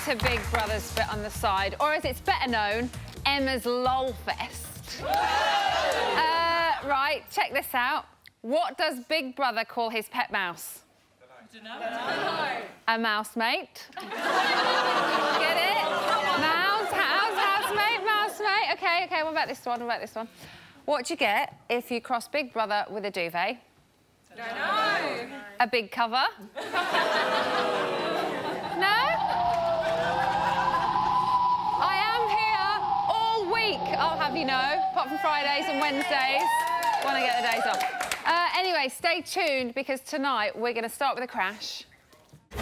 to Big Brother's bit on the side, or as it's better known, Emma's Lolfest. Right, check this out. What does Big Brother call his pet mouse? I don't know. A mousemate. Get it? Housemate. OK, what about this one? What do you get if you cross Big Brother with a duvet? Don't know. A big cover? No? I am here all week, I'll have you know, apart from Fridays and Wednesdays, when I get the days off. Anyway, stay tuned, because tonight we're going to start with a crash.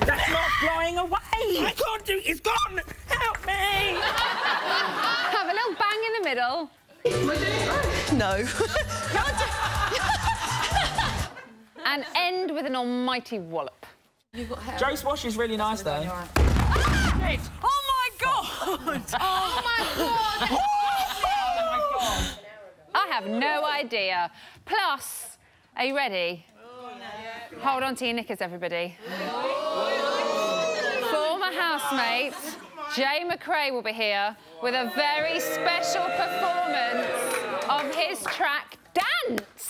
That's not flying away! I can't do it! It's gone! Help me! Have a little bang in the middle. No. And end with an almighty wallop. Joe's wash is really nice, though. Oh, my God! Oh, my God! I have no idea. Plus, are you ready? Hold on to your knickers, everybody. Former housemate Jay McRae will be here with a very special performance of his track Dance.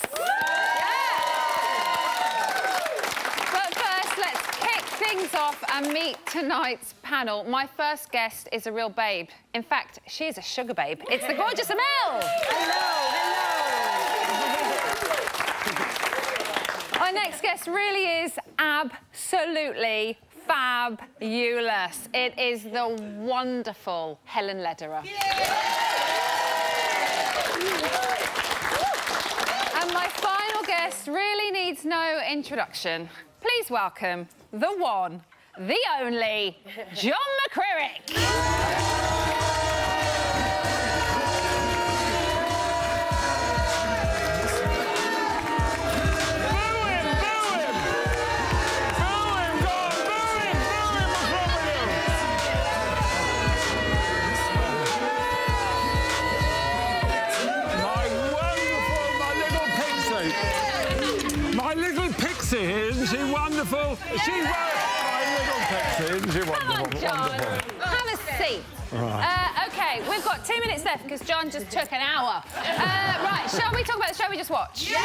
But first, let's kick things off and meet tonight's panel. My first guest is a real babe. In fact, she is a sugar babe. It's the gorgeous Amel. Hello. Our next guest really is absolutely fabulous. It is the wonderful Helen Lederer. And my final guest really needs no introduction. Please welcome the one, the only, John McCririck. Isn't she wonderful? Yes. She was my little pixie, isn't she wonderful? Come on, John. Wonderful. Have a seat. Right. OK, we've got 2 minutes left because John just took an hour. Right, shall we talk about the show we just watched? Yeah!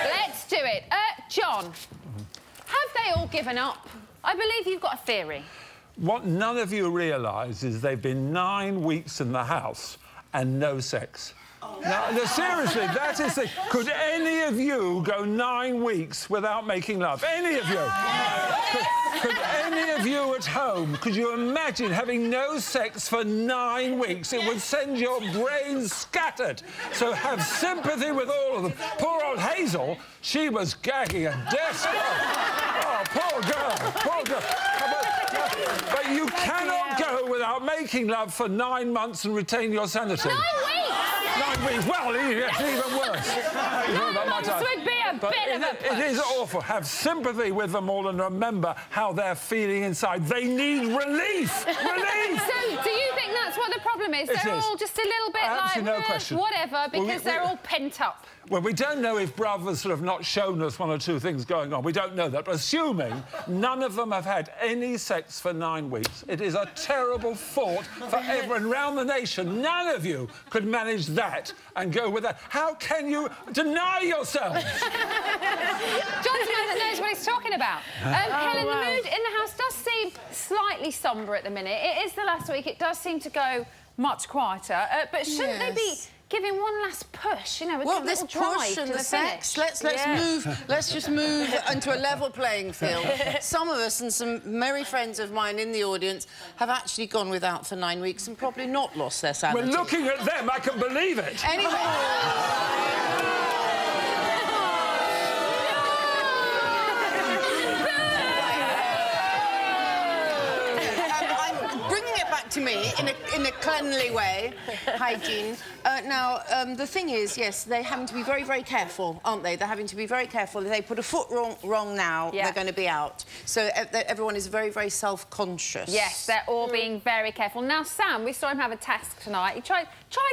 Let's do it. John, have they all given up? I believe you've got a theory. What none of you realise is they've been 9 weeks in the house and no sex. Now, seriously, that is the... Could any of you go 9 weeks without making love? Any of you? Could any of you at home, could you imagine having no sex for 9 weeks? It would send your brains scattered. So have sympathy with all of them. Poor old Hazel, she was gagging and desperate. Oh, poor girl. But you cannot go without making love for 9 months and retain your sanity. 9 weeks? 9 weeks. Well, it's even worse. 9 months would be a bit of a push. It is awful. Have sympathy with them all and remember how they're feeling inside. They need relief. Relief! So, do you think that's what the problem is? They're all just a little bit like, no question. Whatever, because they're all pent up. Well, we don't know if Bravo's sort of not shown us 1 or 2 things going on. We don't know that. But assuming none of them have had any sex for 9 weeks, it is a terrible thought for everyone around the nation. None of you could manage that and go with that. How can you deny yourself? John's the man that knows what he's talking about. Helen, the mood in the house does seem slightly sombre at the minute. It is the last week. It does seem to go much quieter. But shouldn't they be giving one last push, you know, with a this little drive push and to the sex. Let's just move into a level playing field. Some of us and some merry friends of mine in the audience have actually gone without for 9 weeks and probably not lost their sanity. We're looking at them. I can believe it. Anyway. To me in a cleanly way, hygiene. Now, the thing is, yes, they're having to be very, very careful, aren't they? They're having to be very careful. If they put a foot wrong now, they're going to be out. So everyone is very, very self-conscious. Yes, they're all being very careful. Now, Sam, we saw him have a task tonight. He tried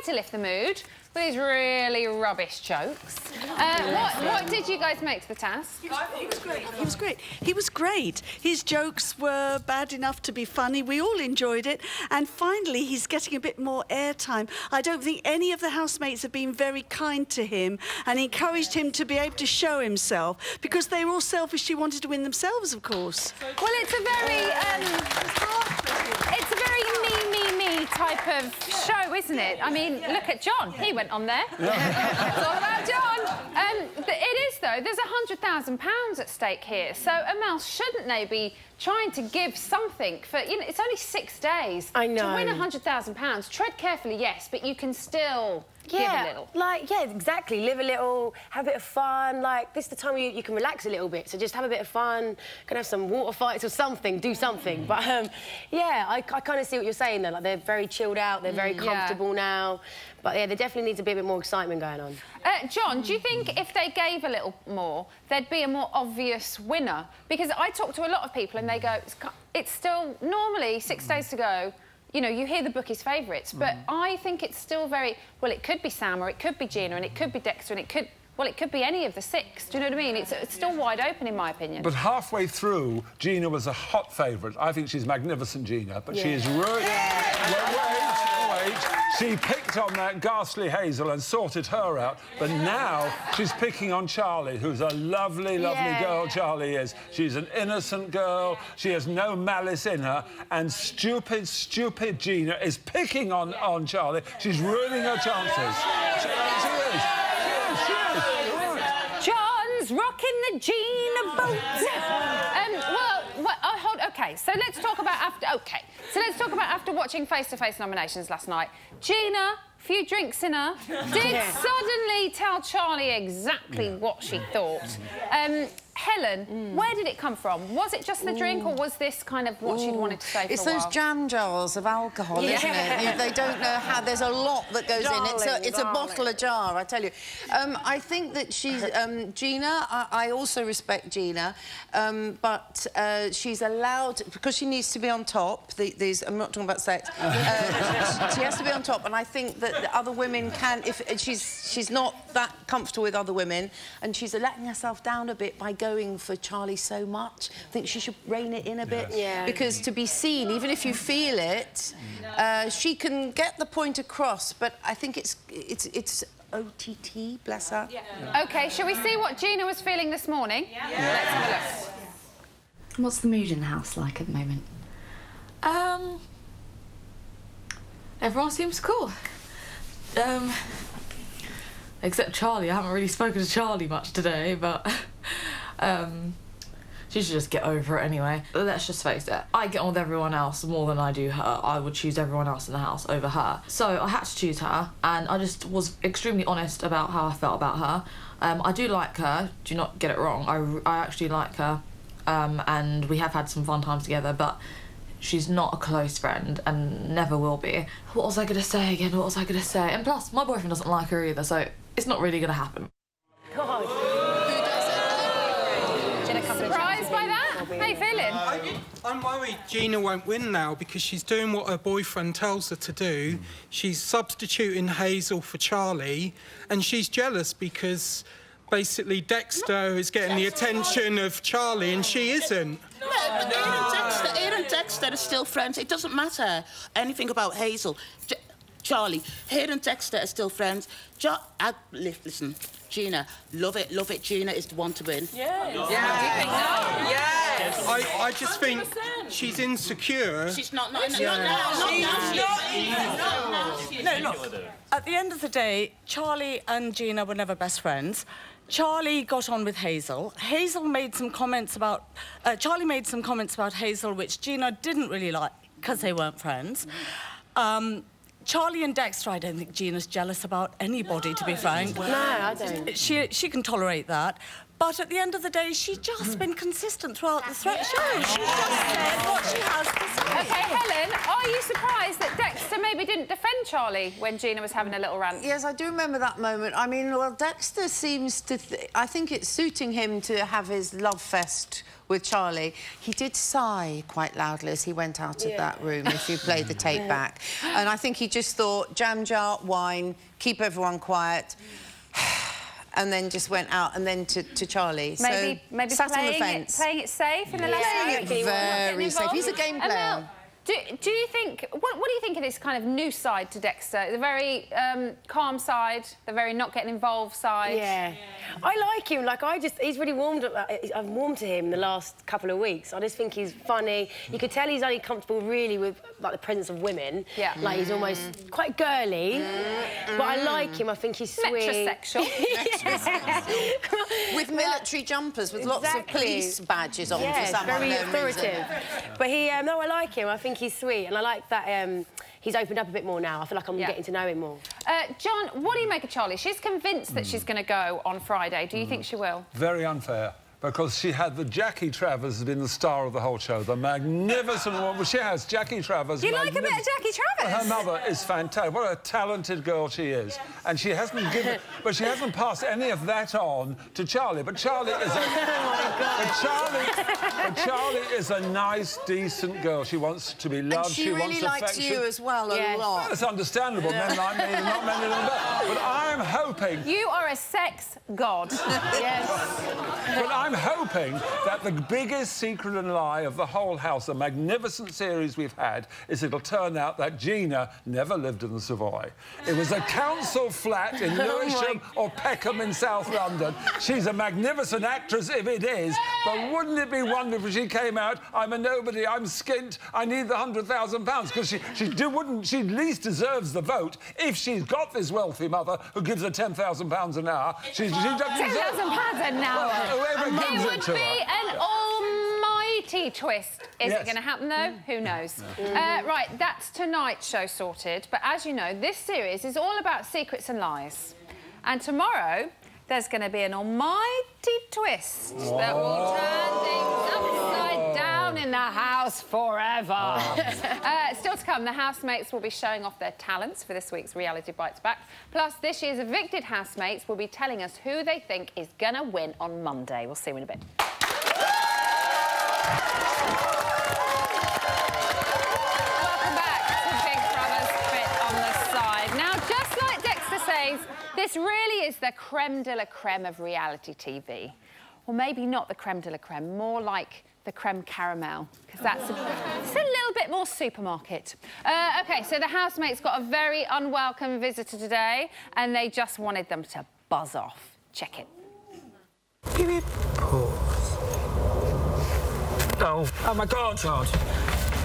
to lift the mood with his really rubbish jokes. What did you guys make to the task? He was great. He was great. He was great. His jokes were bad enough to be funny. We all enjoyed it. And finally, he's getting a bit more airtime. I don't think any of the housemates have been very kind to him and encouraged him to be able to show himself because they were all selfishly wanted to win themselves, of course. Well, it's a very me type of show, isn't it? I mean, look at John. He went on there. Yeah. It's all about John. It is, though. There's £100,000 at stake here. So Amal, shouldn't they be trying to give something for... You know, it's only 6 days. I know. To win £100,000. Tread carefully, yes, but you can still... give a little. Yeah, exactly. Live a little, have a bit of fun. Like, this is the time where you can relax a little bit. So just have a bit of fun, can have some water fights or something, do something. But, yeah, I kind of see what you're saying, though. Like, they're very chilled out, they're very comfortable now. But, yeah, there definitely needs to be a bit more excitement going on. John, do you think if they gave a little more, there'd be a more obvious winner? Because I talk to a lot of people and they go, it's still normally 6 days to go. You know, you hear the bookies' favourites, but I think it's still very... Well, it could be Sam, or it could be Gina, and it could be Dexter, and it could... Well, it could be any of the 6. Do you know what I mean? It's still wide open, in my opinion. But halfway through, Gina was a hot favourite. I think she's magnificent, Gina, but she is really... Wait. She picked on that ghastly Hazel and sorted her out, but now she's picking on Charlie, who's a lovely, lovely girl, Charlie is. She's an innocent girl, she has no malice in her, and stupid Gina is picking on Charlie. She's ruining her chances. She is. John's rocking the Gina boat. OK, so let's talk about after watching Face to Face nominations last night. Gina, a few drinks in her, did suddenly tell Charlie exactly what she thought. Helen, where did it come from? Was it just the drink, or was this kind of what she'd wanted to say for a while? It's those jam jars of alcohol, isn't it? They don't know how... There's a lot that goes in. It's a bottle, a jar, I tell you. I think that she's... Gina, I also respect Gina, but she's allowed... Because she needs to be on top, I'm not talking about sex, she has to be on top, and I think that the other women can... If she's not that comfortable with other women, and she's letting herself down a bit by going for Charlie so much. I think she should rein it in a bit. Yeah. Because to be seen, even if you feel it, she can get the point across, but I think it's OTT, bless her. Yeah. OK, shall we see what Gina was feeling this morning? Yeah. Let's have a look. What's the mood in the house like at the moment? Everyone seems cool. Except Charlie. I haven't really spoken to Charlie much today, but she should just get over it anyway. Let's just face it, I get on with everyone else more than I do her. I would choose everyone else in the house over her. So I had to choose her, and I just was extremely honest about how I felt about her. I do like her, do not get it wrong. I actually like her, and we have had some fun times together, but she's not a close friend and never will be. What was I going to say again? What was I going to say? And plus, my boyfriend doesn't like her either, so it's not really going to happen. God. Surprised by that? How you feeling? I'm worried Gina won't win now because she's doing what her boyfriend tells her to do. She's substituting Hazel for Charlie, and she's jealous because basically Dexter is getting the attention of Charlie and she isn't. No, but Ian and Dexter are still friends. It doesn't matter anything about Hazel. Charlie, Ian and Dexter are still friends. Listen, Gina, love it, Gina is the one to win. Yes. Yes. I just think she's insecure. She's not now. No, look, at the end of the day, Charlie and Gina were never best friends. Charlie got on with Hazel. Hazel made some comments about... Charlie made some comments about Hazel which Gina didn't really like because they weren't friends. Charlie and Dexter, I don't think Gina's jealous about anybody, to be frank. No, I don't. She can tolerate that. But at the end of the day, she's just been consistent throughout the show. She's just said what she has to say. OK, Helen, are you surprised that Dexter maybe didn't defend Charlie when Gina was having a little rant? Yes, I do remember that moment. I mean, well, Dexter seems to... I think it's suiting him to have his love fest with Charlie. He did sigh quite loudly as he went out of that room, if you play the tape back. And I think he just thought, jam jar, wine, keep everyone quiet... and then just went out and then to Charlie. Maybe sat on the playing fence. it safe in the last Playing it very safe. He's a game player. Do you think... What do you think of this kind of new side to Dexter? The very calm side, the very not getting involved side? Yeah. I like him. Like, he's really warmed up. I've warmed to him the last couple of weeks. I just think he's funny. You could tell he's only comfortable, really, with, like, the presence of women. Yeah. Like, he's almost quite girly. But I like him. I think he's sweet. Metrosexual. With military jumpers, with lots of police badges on for some very unknown authoritative. reason. But no, I like him. I think he's sweet, and I like that he's opened up a bit more now. I feel like I'm getting to know him more. John, what do you make of Charlie? She's convinced that she's going to go on Friday. Do you think she will? Very unfair. Because she had Jackie Travers has been the star of the whole show, the magnificent woman. She has Jackie Travers. You like a bit of Jackie Travers? Her mother is fantastic. What a talented girl she is. And she hasn't given... but she hasn't passed any of that on to Charlie. But Charlie is but Charlie is a nice, decent girl. She wants to be loved. And she really wants likes affection. you as well, a lot. Well, it's understandable. Men like me, not many of them better. But I'm hoping... You are a sex god. Yes. But I'm hoping that the biggest secret and lie of the whole house, the magnificent series we've had, is it'll turn out that Gina never lived in the Savoy. It was a council flat in Lewisham or Peckham in South London. She's a magnificent actress if it is, but wouldn't it be wonderful if she came out, I'm a nobody, I'm skint, I need the £100,000, because she at least deserves the vote if she's got this wealthy mother who gives her £10,000 an hour. She doesn't deserve... £10,000 an hour? Well, whoever gives it would be an almighty twist. Is it going to happen, though? Who knows? Right, that's tonight's show sorted. But as you know, this series is all about secrets and lies. And tomorrow, there's going to be an almighty twist that will turn things upside down in the house forever. Still to come, the housemates will be showing off their talents for this week's Reality Bites Back. Plus, this year's evicted housemates will be telling us who they think is going to win on Monday. We'll see you in a bit. Welcome back to Big Brother's Bit on the Side. Now, just like Dexter says, this really is the creme de la creme of reality TV. Or maybe not the creme de la creme, more like the creme caramel, because it's a little bit more supermarket. OK, so the housemates got a very unwelcome visitor today, and they just wanted them to buzz off. Check it. Pause. Oh my God.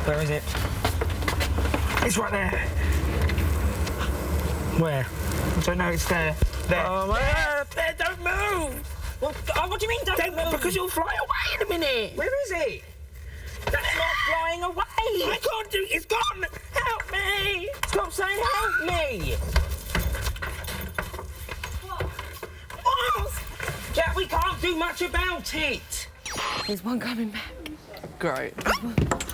Where is it? It's right there. Where? I don't know, it's there. There. Oh, there, don't move! What do you mean, don't move? Because you'll fly away in a minute. Where is it? That's not flying away. I can't do it. It's gone. Help me. Stop saying help me. What? Jack, we can't do much about it. There's one coming back. Great.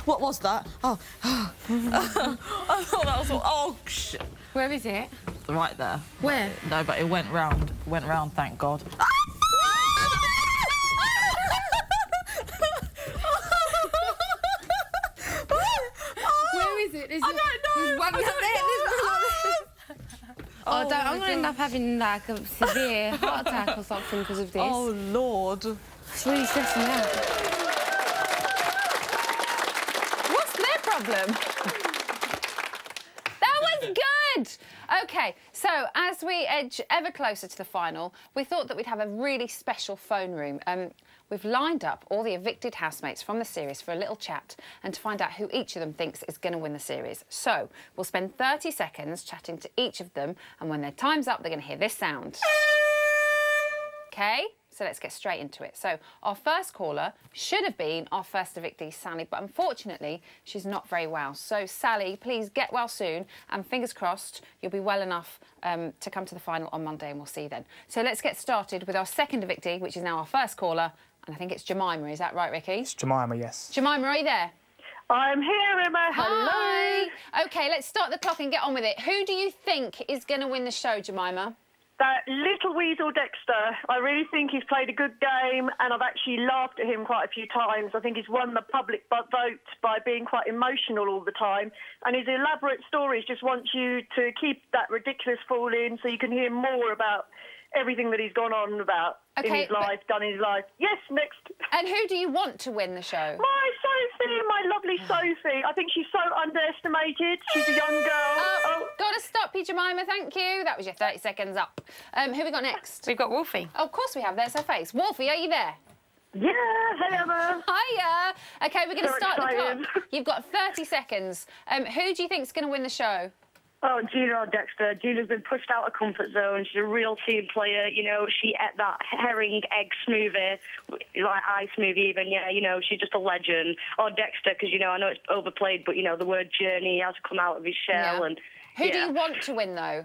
What was that? Oh. I thought that was... Oh, shit. Where is it? Right there. Where? No, but it went round. Went round, thank God. Where is it? I don't know. There's one there. I'm going to end up having, like, a severe heart attack or something because of this. Oh, Lord. It's really stressing me out. What's their problem? That was good! OK, so as we edge ever closer to the final, we thought that we'd have a really special phone room. We've lined up all the evicted housemates from the series for a little chat and to find out who each of them thinks is going to win the series. So we'll spend 30 seconds chatting to each of them, and when their time's up, they're going to hear this sound. OK, So let's get straight into it. So our first caller should have been our first evictee, Sally, but unfortunately, she's not very well. So, Sally, please get well soon, and fingers crossed you'll be well enough to come to the final on Monday, and we'll see you then. So let's get started with our second evictee, which is now our first caller, and I think it's Jemima. Is that right, Ricky? It's Jemima, yes. Jemima, are you there? I'm here, Emma. Hello. Hi. OK, let's start the clock and get on with it. Who do you think is going to win the show, Jemima? That little weasel Dexter. I really think he's played a good game, and I've actually laughed at him quite a few times. I think he's won the public vote by being quite emotional all the time. And his elaborate stories just want you to keep that ridiculous fool in so you can hear more about everything that he's gone on about in his life, done in his life. Yes, next. And who do you want to win the show? My Sophie, my lovely Sophie. I think she's so underestimated. She's a young girl. Got to stop you, Jemima, thank you. That was your 30 seconds up. Who we got next? We've got Wolfie. Oh, of course we have. There's her face. Wolfie, are you there? Yeah, hey, Emma. Hiya. OK, we're going to start excited. the clock. You've got 30 seconds. Who do you think's going to win the show? Oh, Gina or Dexter. Gina's been pushed out of comfort zone. She's a real team player. You know, she ate that herring egg smoothie, like ice smoothie even. Yeah, you know, she's just a legend. Or Dexter, because, you know, I know it's overplayed, but, you know, the word journey has come out of his shell. Yeah. And Who do you want to win, though?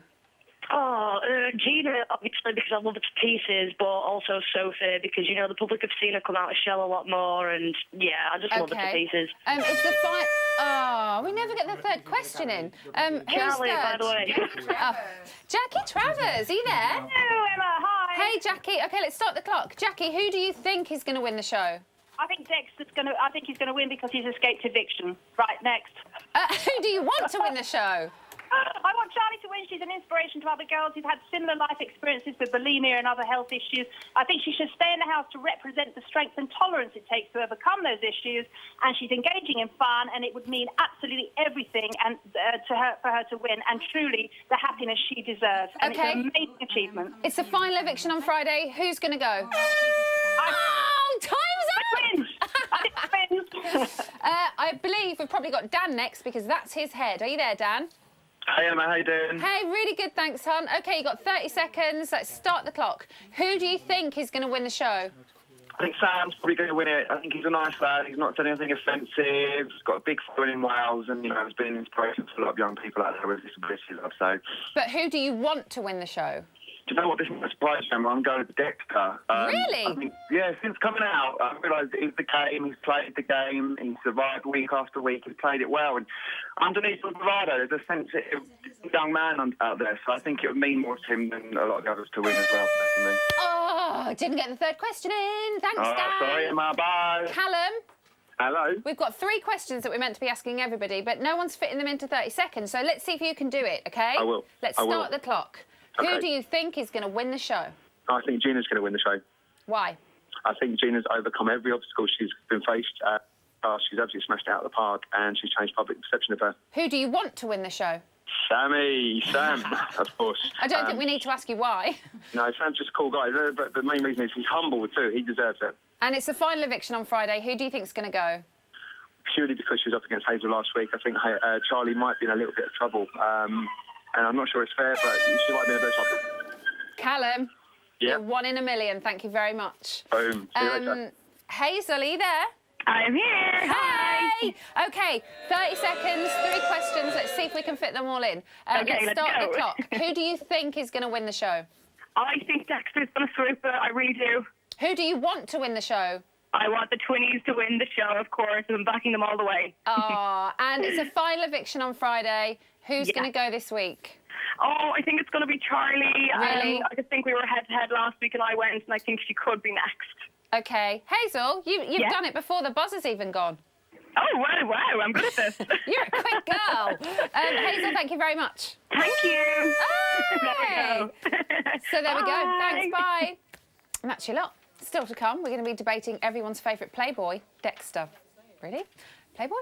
Oh, Gina, obviously, because I love her to pieces, but also Sophie, because, you know, the public have seen her come out of shell a lot more, and, yeah, I just love her to pieces. It's the fight. Oh, we never get the third question in. Who's Charlie, third? by the way. Jackie Travers, are you there? Hello, Emma, hi. Hey, Jackie. OK, let's start the clock. Jackie, who do you think is going to win the show? I think Dexter's I think he's going to win because he's escaped eviction. Right, next. Who do you want to win the show? I want Charlie to win. She's an inspiration to other girls who've had similar life experiences with bulimia and other health issues. I think she should stay in the house to represent the strength and tolerance it takes to overcome those issues. And she's engaging in fun, and it would mean absolutely everything and for her to win, and truly the happiness she deserves. And it's an amazing achievement. It's the final eviction on Friday. Who's going to go? Oh, time's up! I wins. I believe we've probably got Dan next because that's his head. Are you there, Dan? Hey, Emma, how you doing? Hey, really good, thanks, hon. OK, you've got 30 seconds. Let's start the clock. Who do you think is going to win the show? I think Sam's probably going to win it. I think he's a nice lad. He's not done anything offensive. He's got a big following in Wales, and, you know, has been an inspiration to a lot of young people out there with disabilities, I'd say. But who do you want to win the show? Do you know what? This might surprise you, Emma. I'm going with Dexter. Really? I think, yeah, since coming out, I realised it is the game. He's played the game. He's survived week after week. He's played it well. And underneath the bravado, there's a sensitive young man out there. So I think it would mean more to him than a lot of the others to win as well, personally. Oh, didn't get the third question in. Thanks, Dan. Sorry, Emma. Bye. Callum? Hello. We've got 3 questions that we're meant to be asking everybody, but no one's fitting them into 30 seconds. So let's see if you can do it, OK? I will. Let's start the clock. Okay. Who do you think is going to win the show? I think Gina's going to win the show. Why? I think Gina's overcome every obstacle she's been faced. She's absolutely smashed it out of the park, and she's changed public perception of her. Who do you want to win the show? Sam, of course. I don't think we need to ask you why. No, Sam's just a cool guy, but the main reason is he's humble too. He deserves it. And it's the final eviction on Friday. Who do you think's going to go? Purely because she was up against Hazel last week, I think Charlie might be in a little bit of trouble. And I'm not sure it's fair, but she might be in a bit of trouble. Callum, yeah. You're 1 in a million. Thank you very much. Boom. See you later. Hazel, are you there? I'm here. Hey! OK, 30 seconds, 3 questions. Let's see if we can fit them all in. Okay, let's start the clock. Who do you think is going to win the show? I think Dexter's going to swoop it. I really do. Who do you want to win the show? I want the Twinnies to win the show, of course, and I'm backing them all the way. Oh, and it's a final eviction on Friday. Who's going to go this week? Oh, I think it's going to be Charlie. Really? I just think we were head-to-head last week and I went, and I think she could be next. OK. Hazel, you've done it before the buzzer's even gone. Oh, wow, I'm good at this. You're a quick girl. Hazel, thank you very much. Thank you. Hey. So there we go. Bye. Thanks, bye. And that's your lot. Still to come, we're going to be debating everyone's favourite Playboy, Dexter. Really? Playboy?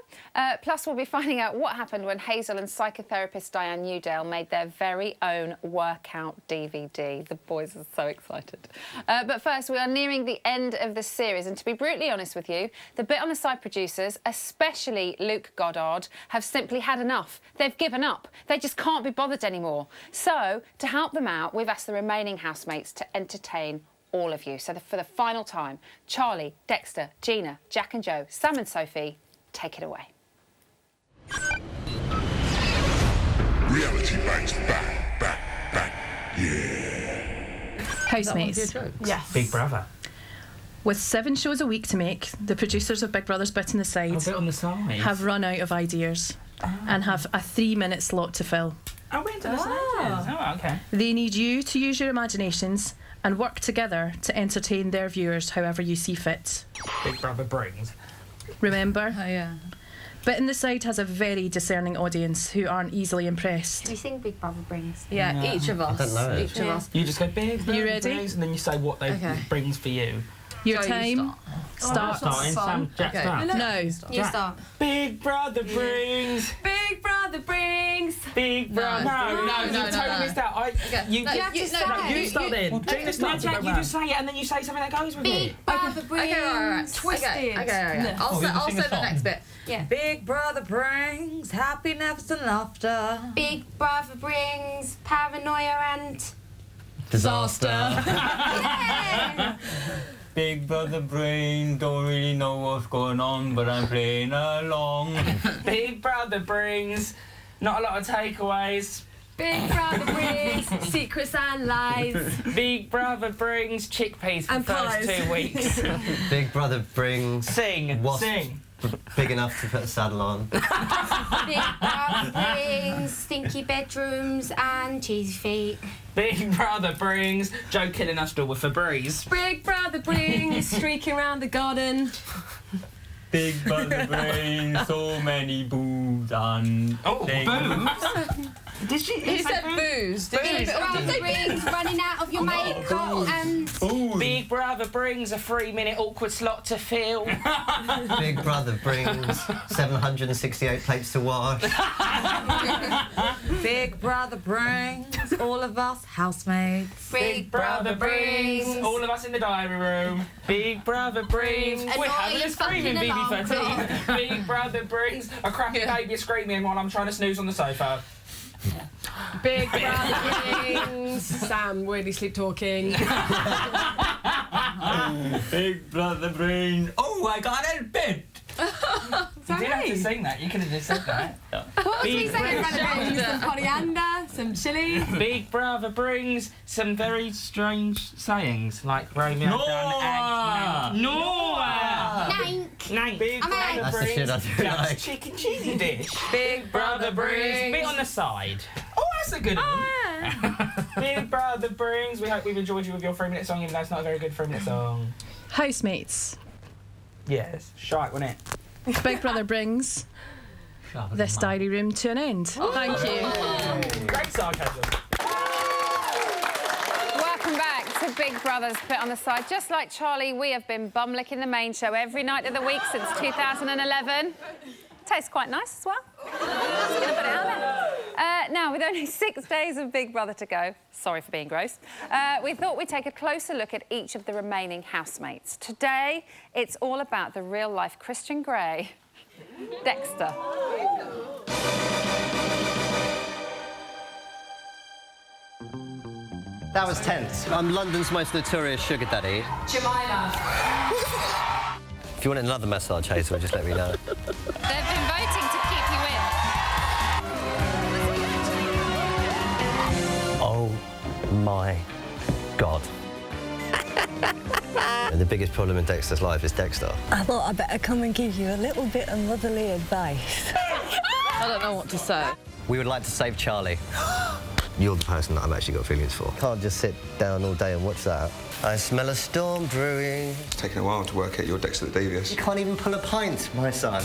Plus, we'll be finding out what happened when Hazel and psychotherapist Diane Newdale made their very own workout DVD. The boys are so excited. But first, we are nearing the end of the series, and to be brutally honest with you, the Bit on the Side producers, especially Luke Goddard, have simply had enough. They've given up. They just can't be bothered anymore. So, to help them out, we've asked the remaining housemates to entertain all of you. So for the final time, Charlie, Dexter, Gina, Jack and Joe, Sam and Sophie, take it away. Reality bites back, yeah. Housemates. Yes. Big Brother. With 7 shows a week to make, the producers of Big Brother's Bit on the Side, have run out of ideas and have a 3-minute slot to fill. Oh, we're into the side. Oh, okay. They need you to use your imaginations and work together to entertain their viewers however you see fit. Big Brother brings. Remember? Oh, yeah. Bit on the Side has a very discerning audience who aren't easily impressed. Do you think Big Brother brings? Yeah, each of us. I don't know. Each of us. You just go Big Brother You ready? brings, and then you say what they brings for you. Your Joe, time you starts. Starting, Sam, Jack, start. No. You start. Big Brother brings. Big Brother brings. Big Brother. No, you totally missed out. You have to say. You start then. Gina starts. Jack, you just say it and then you say something that goes with it. Big Brother brings. right. Twisted. Okay. I'll say the next bit. Yeah. Big Brother brings happiness and laughter. Big Brother brings paranoia and Disaster. yeah. Big Brother brain, don't really know what's going on, but I'm playing along. Big Brother brings not a lot of takeaways. Big Brother brings secrets and lies. Big Brother brings chickpeas for And the first pies. 2 weeks. Big Brother brings... Sing. Big enough to put a saddle on. Big Brother brings stinky bedrooms and cheesy feet. Big Brother brings Joe killing us all with Febreze. Big Brother brings streaking around the garden. Big Brother brain, so many boobs and... Oh, boobs? Did she? He said booze. Big Brother brings running out of your makeup and... Big Brother brings a 3-minute awkward slot to fill. Big Brother brings 768 plates to wash. Big Brother brings all of us housemates. Big Brother brings all of us in the diary room. Big Brother brings... We're having a screaming BB13. Big Brother brings a crappy baby screaming while I'm trying to snooze on the sofa. Big Brother brings Sam weirdly sleep talking. Big Brother brain, oh, I got a bit. You didn't have to sing that, you could have just said that. What was he saying? Some coriander, some chilli. Big Brother brings some very strange sayings, like Romeo done and Noah. Nank. Big Brother That's the shit I brings do just like. chicken cheesy dish. Big Brother brings bit on the side. Oh, that's a good one. Big Brother brings. We hope we've enjoyed you with your 3-minute song, even though it's not a very good 3-minute song. Housemates. Yes, shite, wasn't it? Big Brother brings this diary room to an end. Thank you. Great sarcasm. Welcome back to Big Brother's Put on the Side. Just like Charlie, we have been bum-licking the main show every night of the week since 2011. Tastes quite nice as well. Just gonna put it out there. Now, with only 6 days of Big Brother to go, sorry for being gross, we thought we'd take a closer look at each of the remaining housemates. Today, it's all about the real-life Christian Grey, Dexter. That was tense. I'm London's most notorious sugar daddy. Jemima. If you want another massage, Hazel, just let me know. They've been voting to keep you in. Oh my God. And the biggest problem in Dexter's life is Dexter. I thought I'd better come and give you a little bit of motherly advice. I don't know what to say. We would like to save Charlie. You're the person that I've actually got feelings for. Can't just sit down all day and watch that. I smell a storm brewing. It's taken a while to work out you're Dexter the Devious. You can't even pull a pint, my son.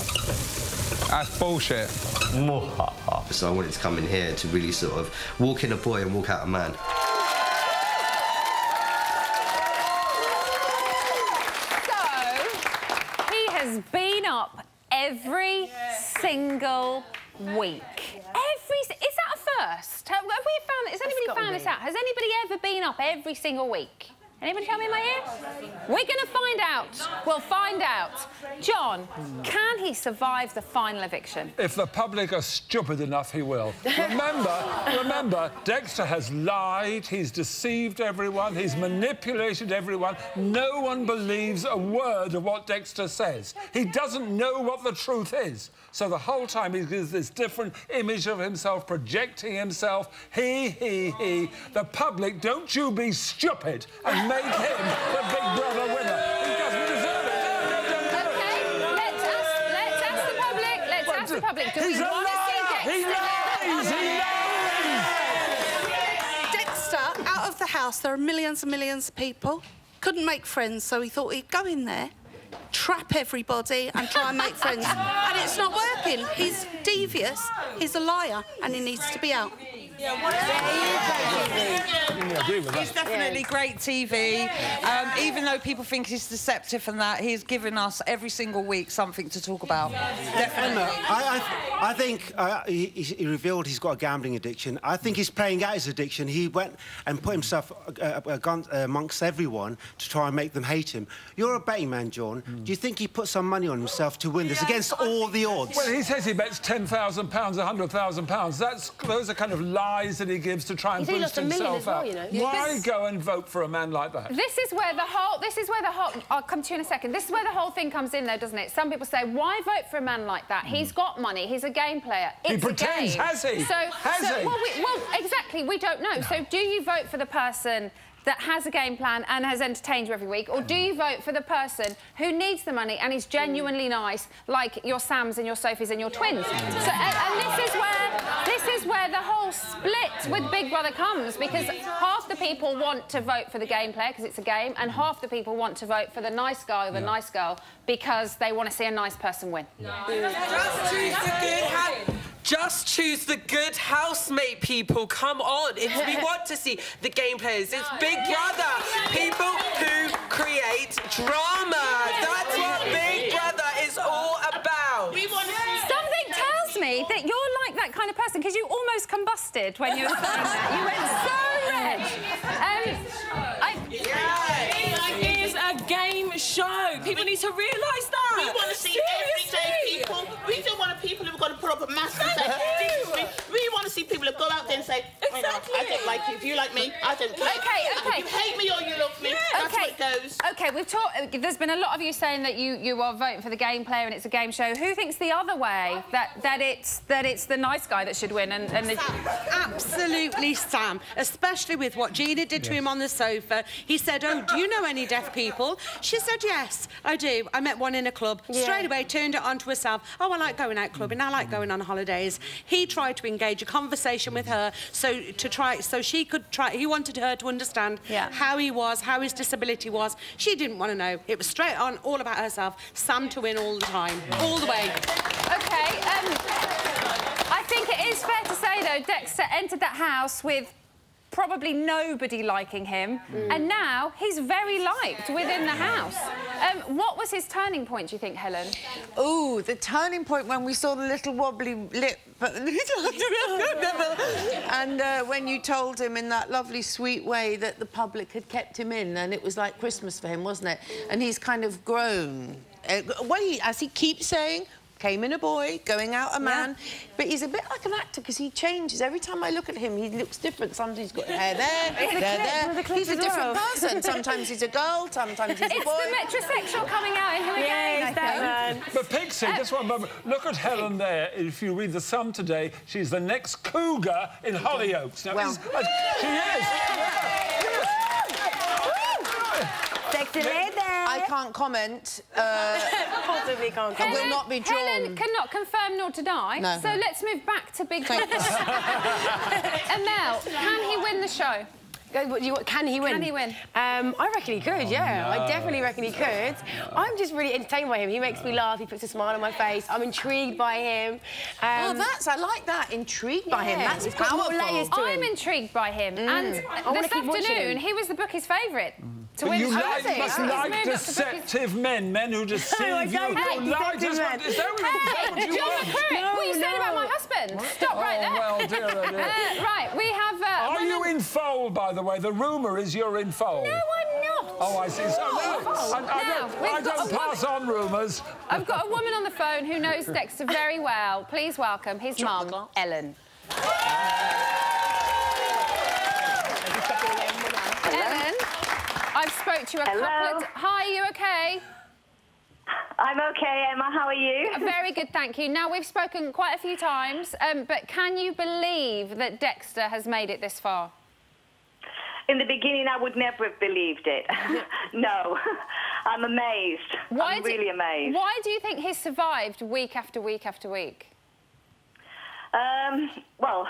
That's bullshit. So I wanted to come in here to really sort of walk in a boy and walk out a man. So, he has been up every single week. Is that a first? Have we found? Has anybody found this out? Has anybody ever been up every single week? Anybody tell me in my ear? We're going to find out. We'll find out. John, can he survive the final eviction? If the public are stupid enough, he will. Remember, Dexter has lied, he's deceived everyone, he's manipulated everyone. No one believes a word of what Dexter says. He doesn't know what the truth is. So the whole time he gives this different image of himself, projecting himself. He. The public, don't you be stupid and make him the Big Brother winner. He doesn't deserve it. OK, let's ask the public. Let's ask the public. Do we want to see Dexter? He lies! Dexter, out of the house, there are millions and millions of people. Couldn't make friends, so he thought he'd go in there, trap everybody and try and make friends. And it's not working. He's devious, he's a liar, and he needs to be out. He's definitely great TV. Even though people think he's deceptive and that, he's giving us every single week something to talk about. Definitely. I think he revealed he's got a gambling addiction. I think he's playing out his addiction. He went and put himself amongst everyone to try and make them hate him. You're a betting man, John. Do you think he put some money on himself to win this against all the odds? Well, he says he bets £10,000, £100,000. Those are kind of lies that he gives to try and boost himself up. Why go and vote for a man like that? This is where the whole. I'll come to you in a second. This is where the whole thing comes in, though, doesn't it? Some people say, why vote for a man like that? He's got money. He's a game player. It's he pretends, a game. has he? Has he? Well, exactly. We don't know. So, do you vote for the person that has a game plan and has entertained you every week, or do you vote for the person who needs the money and is genuinely nice, like your Sams and your Sophies and your twins? So, and this is where the whole split with Big Brother comes, because half the people want to vote for the game player because it's a game, and half the people want to vote for the nice guy or the nice girl because they want to see a nice person win. Just choose the good housemate, people. Come on. We want to see the game players. It's Big Brother. People who create drama. That's what Big Brother is all about. Something tells me that you're like that kind of person, because you almost combusted when you were saying that. You went so red. It is a game show. People need to realise that. We want to see everyday people. We don't want people who've got to put up a mask and say, we want to see people who go out there and say, exactly. I don't like you. If you like me, I don't care. Okay. If you hate me or you love me, that's what it goes. OK, we've talked. There's been a lot of you saying that you are voting for the game player and it's a game show. Who thinks the other way, that it's the nice guy that should win? And Absolutely, Sam. Especially with what Gina did to him on the sofa. He said, "Oh, do you know any deaf people?" She said, "Yes, I do. I met one in a club." Straight away turned it on to herself. "Oh, I like going out clubbing. I like going on holidays." He tried to engage a conversation with her so she could try. He wanted her to understand how he was, how his disability was. She didn't want to know. It was straight on, all about herself. Sam to win all the time, all the way. OK, I think it is fair to say, though, Dexter entered that house with probably nobody liking him, and now he's very liked within the house. What was his turning point, do you think, Helen? Oh, the turning point when we saw the little wobbly lip, and when you told him in that lovely, sweet way that the public had kept him in, and it was like Christmas for him, wasn't it? And he's kind of grown. As he keeps saying, came in a boy, going out a man. But he's a bit like an actor because he changes. Every time I look at him, he looks different. Sometimes he's got hair there. He's a different person. Sometimes he's a girl, sometimes he's a boy. It's the metrosexual coming out in him again, I think. But Pixie, just one moment. Look at Helen there. If you read the Sun today, she's the next cougar in Hollyoaks. Now, she is. Sexy lady. I can't comment. Possibly can't comment. I will not be drawn. Helen cannot confirm nor deny. No. So let's move back to Big Brother. Mel, can he win the show? Can he win? Can he win? I reckon he could, I definitely reckon he could. I'm just really entertained by him. He makes me laugh, he puts a smile on my face. I'm intrigued by him. I like that, intrigued by him. That's powerful. I'm intrigued by him. And this afternoon, he was the bookies' favourite. To win. You must like deceptive men who deceive you. John McCurry, what are you saying about my husband? Stop right there. Well, dear. Right, we have... Are you in foal, by the way? The rumour is you're in foal. No, I'm Oh, I see. So I don't pass on rumours. I've got a woman on the phone who knows Dexter very well. Please welcome his mum, Ellen. Ellen, I've spoke to you a couple of... Hi, are you okay? I'm okay, Emma. How are you? Very good, thank you. Now, we've spoken quite a few times, but can you believe that Dexter has made it this far? In the beginning, I would never have believed it. No, I'm amazed. I'm really amazed. Why do you think he's survived week after week after week? Well,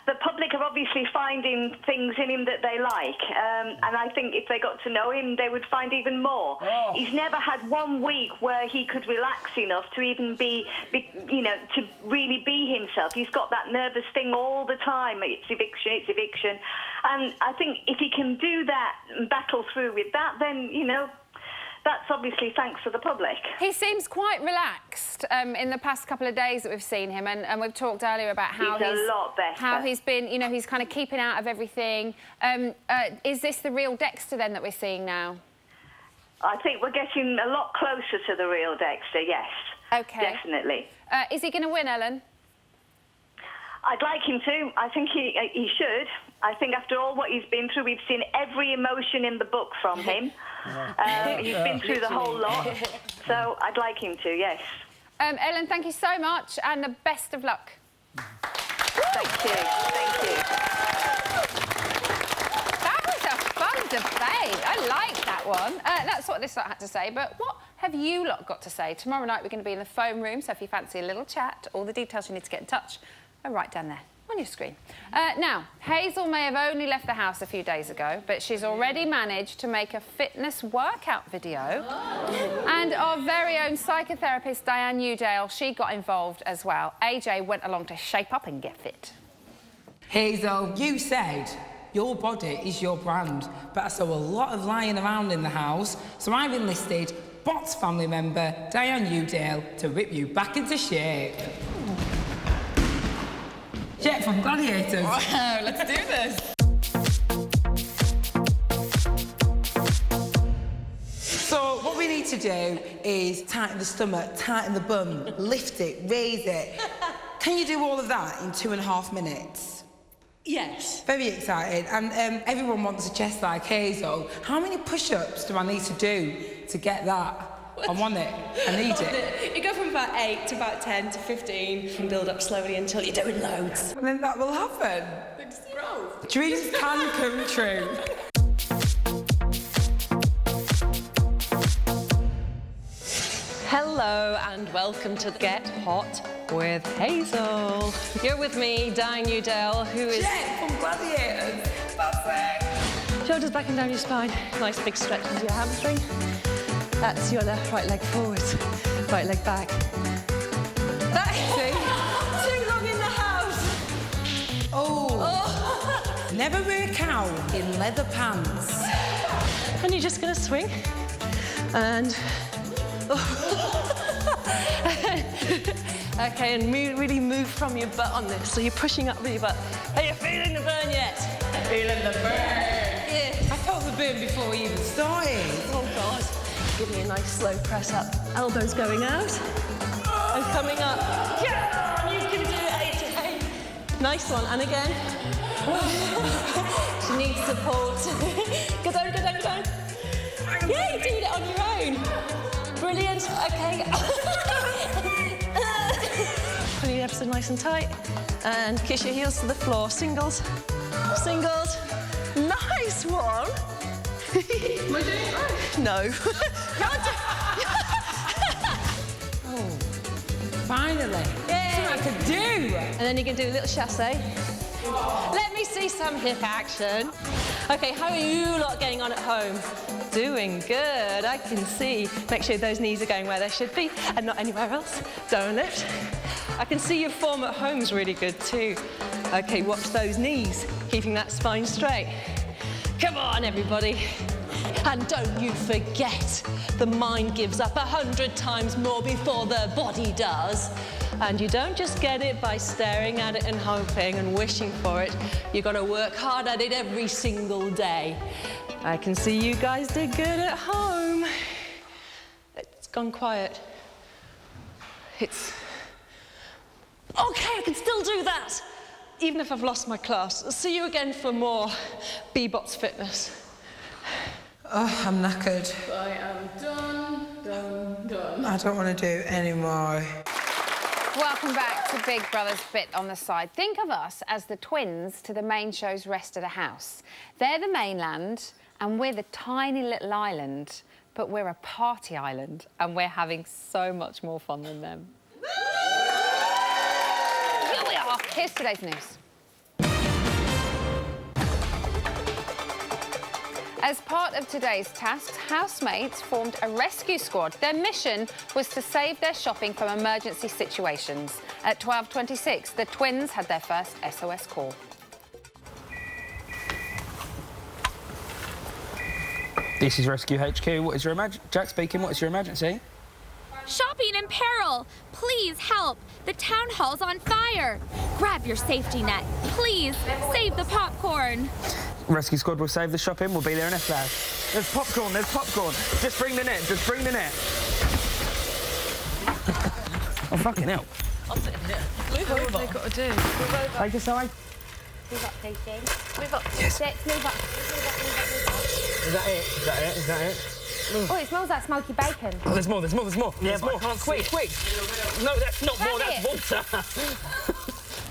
the public are obviously finding things in him that they like, and I think if they got to know him, they would find even more. Oh. He's never had 1 week where he could relax enough to even be, you know, to really be himself. He's got that nervous thing all the time. It's eviction. And I think if he can do that and battle through with that, then, you know, that's obviously thanks to the public. He seems quite relaxed in the past couple of days that we've seen him, and we've talked earlier about how he's a lot better. How he's been, you know, he's kind of keeping out of everything. Is this the real Dexter then that we're seeing now? I think we're getting a lot closer to the real Dexter, yes. Okay. Definitely. Is he going to win, Ellen? I'd like him to. I think he should. I think after all what he's been through, we've seen every emotion in the book from him. He's been through the whole lot. So I'd like him to, yes. Ellen, thank you so much, and the best of luck. Thank you. Thank you. That was a fun debate. I like that one. That's what this lot had to say, but what have you lot got to say? Tomorrow night we're going to be in the phone room, so if you fancy a little chat, all the details you need to get in touch are right down there on your screen. Now, Hazel may have only left the house a few days ago, but she's already managed to make a fitness workout video. And our very own psychotherapist, Diane Newdale, she got involved as well. AJ went along to shape up and get fit. Hazel, you said your body is your brand, but I saw a lot of lying around in the house, so I've enlisted BBBOTS family member Diane Newdale to whip you back into shape. Jet from Gladiators. Wow, let's do this. So what we need to do is tighten the stomach, tighten the bum, lift it, raise it. Can you do all of that in 2.5 minutes? Yes. Very excited. And everyone wants a chest like Hazel. How many push-ups do I need to do to get that? I want it. I need it. You go from about 8 to about 10 to 15 and build up slowly until you're doing loads. And then that will happen. Dreams can come true. Hello and welcome to Get Hot with Hazel. You're with me, Diane Newdale, who is... Jet from Gladiators. That's it. Shoulders back and down your spine. Nice big stretch into your hamstring. That's your left, right leg forwards, right leg back. That's too long in the house. Oh. Never work out in leather pants. And you're just going to swing and... Okay, and really move from your butt on this. So you're pushing up with your butt. Are you feeling the burn yet? Feeling the burn. Yeah. I felt the burn before we even started. Oh, God. Give me a nice slow press up. Elbows going out and coming up. Yeah, you can do it, AJ. Nice one, and again. She needs support. Go down, go down, go down. Yeah, you're doing it on your own. Brilliant, okay. Pull your abs nice and tight and kiss your heels to the floor. Singles, singles. Nice one. Am I doing it right? No. Oh, finally. That's what I could do. And then you can do a little chasse. Let me see some hip action. Okay, how are you lot getting on at home? Doing good, I can see. Make sure those knees are going where they should be and not anywhere else. Don't lift. I can see your form at home's really good too. Okay, watch those knees, keeping that spine straight. Come on, everybody. And don't you forget, the mind gives up 100 times more before the body does. And you don't just get it by staring at it and hoping and wishing for it. You've got to work hard at it every single day. I can see you guys did good at home. It's gone quiet. It's... OK, I can still do that, even if I've lost my class. I'll see you again for more BBBOTS fitness. Oh, I'm knackered. I am done. I don't want to do any more. Welcome back to Big Brother's Bit on the Side. Think of us as the twins to the main show's Rest of the House. They're the mainland and we're the tiny little island, but we're a party island and we're having so much more fun than them. Here we are. Here's today's news. As part of today's tasks, housemates formed a rescue squad. Their mission was to save their shopping from emergency situations. At 12:26, the twins had their first SOS call. This is Rescue HQ. What is your Jack speaking. What is your emergency? Shopping in peril. Please help. The town hall's on fire. Grab your safety net. Please save the popcorn. Rescue squad will save the shopping. We'll be there in a flash. There's popcorn. There's popcorn. Just bring the net. Just bring the net. Oh, fucking hell. I'm sitting here. Move over. What have they got to do? Move over. Take a side. Move up, Casey. Move up. Yes. Move up. Is that it? Is that it? Is that it? Oh, it smells like smoky bacon. Oh, there's more. There's more. There's more. Yeah, there's more. I can't Quick, quick. No, that's not more. Have That's water.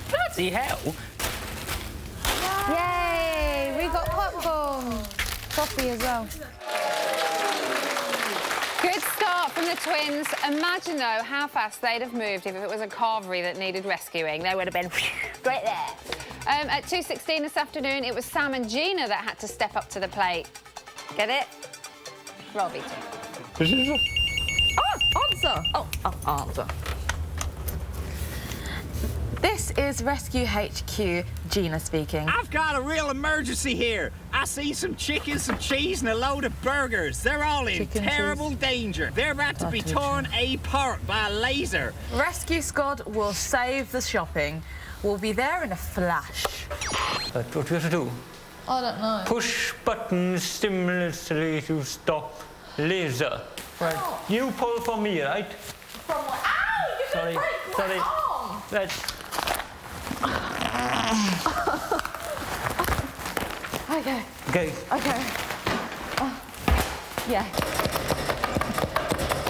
Bloody hell. Yay! We got popcorn. Coffee as well. Good start from the twins. Imagine, though, how fast they'd have moved if it was a carvery that needed rescuing. They would have been right there. At 2:16 this afternoon, it was Sam and Gina that had to step up to the plate. Get it? Roll BT. Oh, answer. Oh, answer. This is Rescue HQ, Gina speaking. I've got a real emergency here. I see some chicken, some cheese, and a load of burgers. They're all in terrible danger. They're about to be torn apart by a laser. Rescue squad will save the shopping. We'll be there in a flash. What do you have to do? I don't know. Push button stimulously to stop laser. Right. You pull for me, right? From what? Ow! You're Sorry. gonna break Sorry. my arm! That's... Okay. Okay. Okay. Yeah.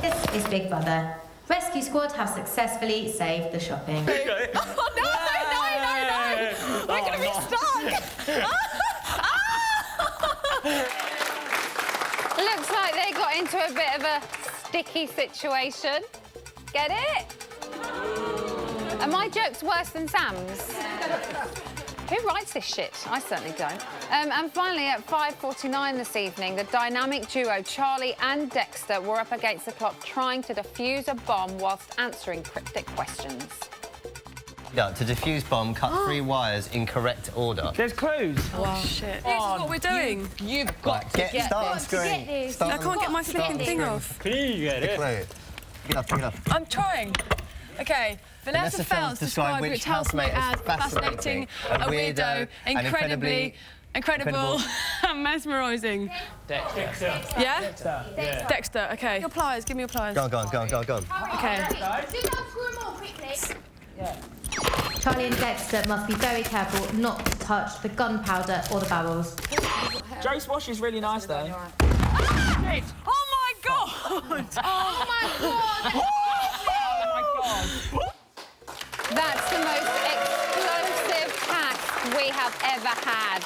This is Big Brother. Rescue squad have successfully saved the shopping. Okay. Oh, no! We're going to be stuck! Looks like they got into a bit of a sticky situation. Get it? Are my jokes worse than Sam's? Who writes this shit? I certainly don't. And finally, at 5:49 this evening, the dynamic duo Charlie and Dexter were up against the clock trying to defuse a bomb whilst answering cryptic questions. Yeah, to defuse bomb, cut 3 wires in correct order. There's clues. Wow. Shit. This is what we're doing. You've got to get start on screen. I can't get my flipping thing off. Can you get it? Pick it up. I'm trying. Okay. Vanessa Feltz described which housemate as fascinating, a weirdo, incredibly, incredible, and mesmerising. Dexter. Yeah? Dexter. Yeah. Dexter, okay. Your pliers, give me your pliers. Go on. Okay. Yeah. Charlie and Dexter must be very careful not to touch the gunpowder or the barrels. Joe's wash is really nice, though. Oh my god! Oh my god! That's the most explosive task we have ever had.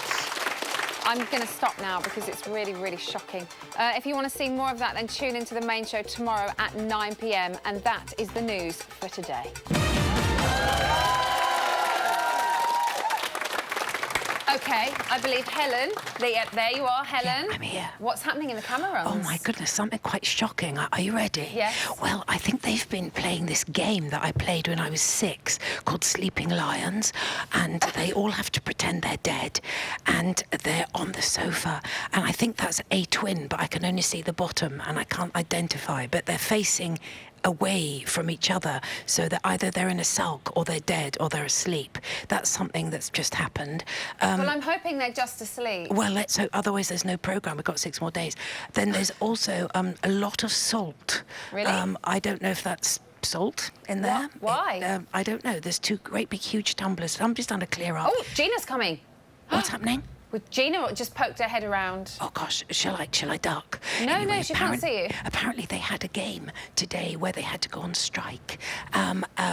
I'm going to stop now because it's really, really shocking. If you want to see more of that, then tune into the main show tomorrow at 9 p.m. And that is the news for today. OK, I believe Helen. There you are, Helen. Yeah, I'm here. What's happening in the camera rooms? Oh, my goodness, something quite shocking. Are you ready? Yes. Well, I think they've been playing this game that I played when I was 6 called Sleeping Lions, and they all have to pretend they're dead, and they're on the sofa, and I think that's a twin, but I can only see the bottom, and I can't identify, but they're facing away from each other, so that either they're in a sulk or they're dead or they're asleep. That's something that's just happened. Well, I'm hoping they're just asleep. Well, let's hope. Otherwise, there's no programme. We've got 6 more days. Then there's also a lot of salt. Really? I don't know if that's salt in there. Why? I don't know. There's 2 great big huge tumblers. I'm just trying to clear up. Oh, Gina's coming. What's happening? With Gina just poked her head around. Oh gosh, shall I duck? No, Anyway, no, she can't see you. Apparently they had a game today where they had to go on strike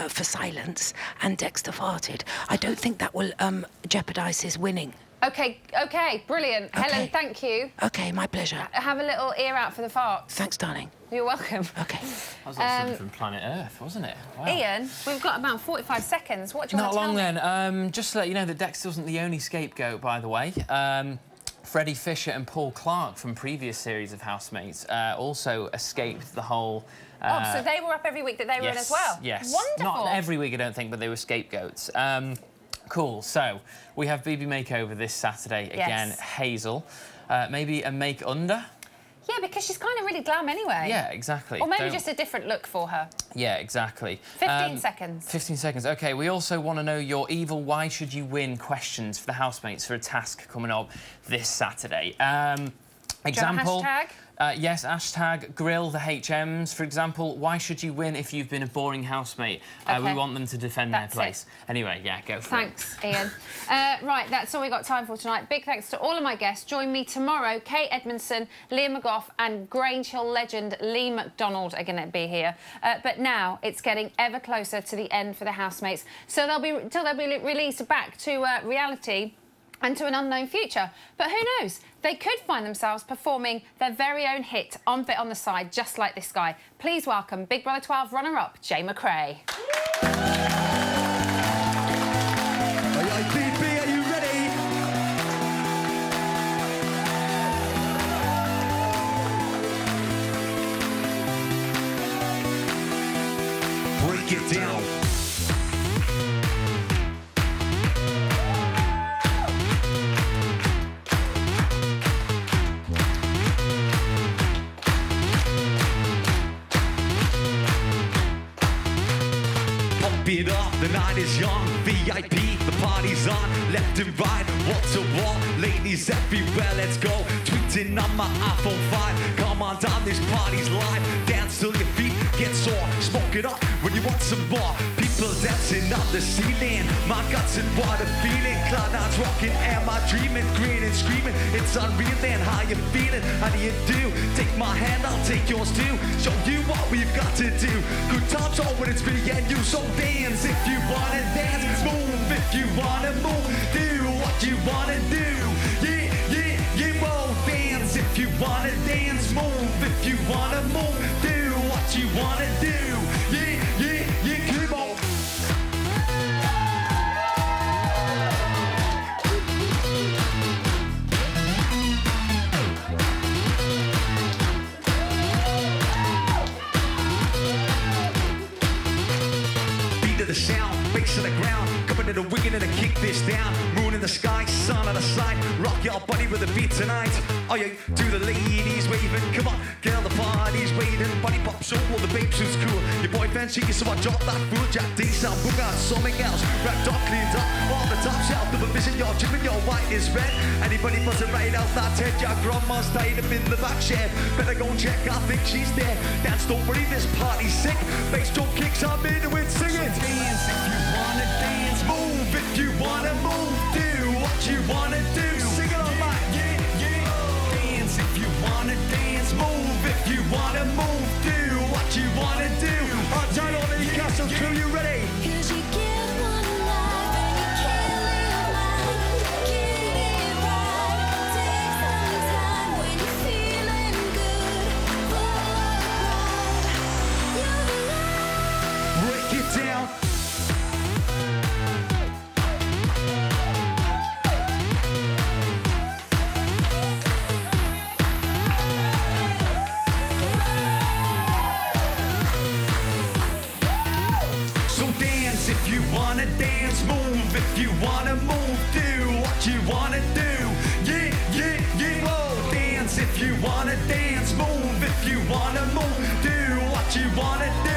for silence, and Dexter farted. I don't think that will jeopardise his winning. Okay, brilliant. Okay. Helen, thank you. Okay, my pleasure. Have a little ear out for the farts. Thanks, darling. You're welcome. Okay. That was like something from Planet Earth, wasn't it? Wow. Ian, we've got about 45 seconds. What do you want to tell me? Not long then. Just to let you know that Dexter wasn't the only scapegoat, by the way. Freddie Fisher and Paul Clark from previous series of Housemates also escaped the whole... so they were up every week that they were in as well? Yes. Wonderful. Not every week, I don't think, but they were scapegoats. Cool. So, we have BB Makeover this Saturday. Again, Hazel. Maybe a make-under? Yeah, because she's kind of really glam anyway. Yeah, exactly. Or maybe just a different look for her. Yeah, exactly. 15 seconds. 15 seconds. OK, we also want to know your evil why should you win questions for the housemates for a task coming up this Saturday. Example... Hashtag? Yes, hashtag grill the HMs. For example, why should you win if you've been a boring housemate? We want them to defend their place. Anyway, yeah, go for it. Thanks, Ian. Right, that's all we've got time for tonight. Big thanks to all of my guests. Join me tomorrow. Kate Edmondson, Liam McGough and Grange Hill legend Lee McDonald are going to be here. But now it's getting ever closer to the end for the housemates. So they'll be released back to reality and to an unknown future. But who knows? They could find themselves performing their very own hit, On Bit on the Side, just like this guy. Please welcome Big Brother 12 runner-up, Jay McRae. BB, are you ready? Break it down. It up, the night is young, VIP, the party's on, left and right, wall to wall, ladies everywhere, let's go, tweeting on my iPhone 5, come on down, this party's live, dance till your feet get sore, smoke it up when you want some more, people dancing on the ceiling, my guts and what a feeling, cloud nights rocking, am I dreaming, green and screaming, it's unreal then, how you feeling, how do you do, take my hand, I'll take yours too, show you what we've got to do, good times all when it's me and you, so dance if you wanna dance, move if you wanna move, do what you wanna do, yeah, whoa, dance if you wanna dance, move if you wanna move, do what you wanna do, yeah, come on. The sound, bass on the ground, coming to the wicked and to kick this down. Moon in the sky, sun on the side, rock your body with a beat tonight. Oh yeah, to the ladies waving, come on, girl, the party's waiting. Body pop show, all the babes who's cool. Your boyfriend cheating, so I drop that food. Jack D sound, book out something else. Wrapped up, cleaned up, all the top shelf. Double vision, your dripping, your white is red. Anybody buzzing right out that head, your grandma's tied up in the back shed. Better go and check, I think she's there. Dance, don't worry, this party's sick. Bass drum kicks, I'm into it, sing it. Dance if you wanna dance, move if you wanna move, do what you wanna do, sing it on mine, yeah, dance if you wanna dance, move if you wanna move, do what you wanna do, on time on the Castle crew, you ready? Cause you get one life and you can't live life, get it right, take some time when you're feeling good, break it down. If you wanna dance, move if you wanna move, do what you wanna do, yeah, whoa, dance if you wanna dance, move if you wanna move, do what you wanna do.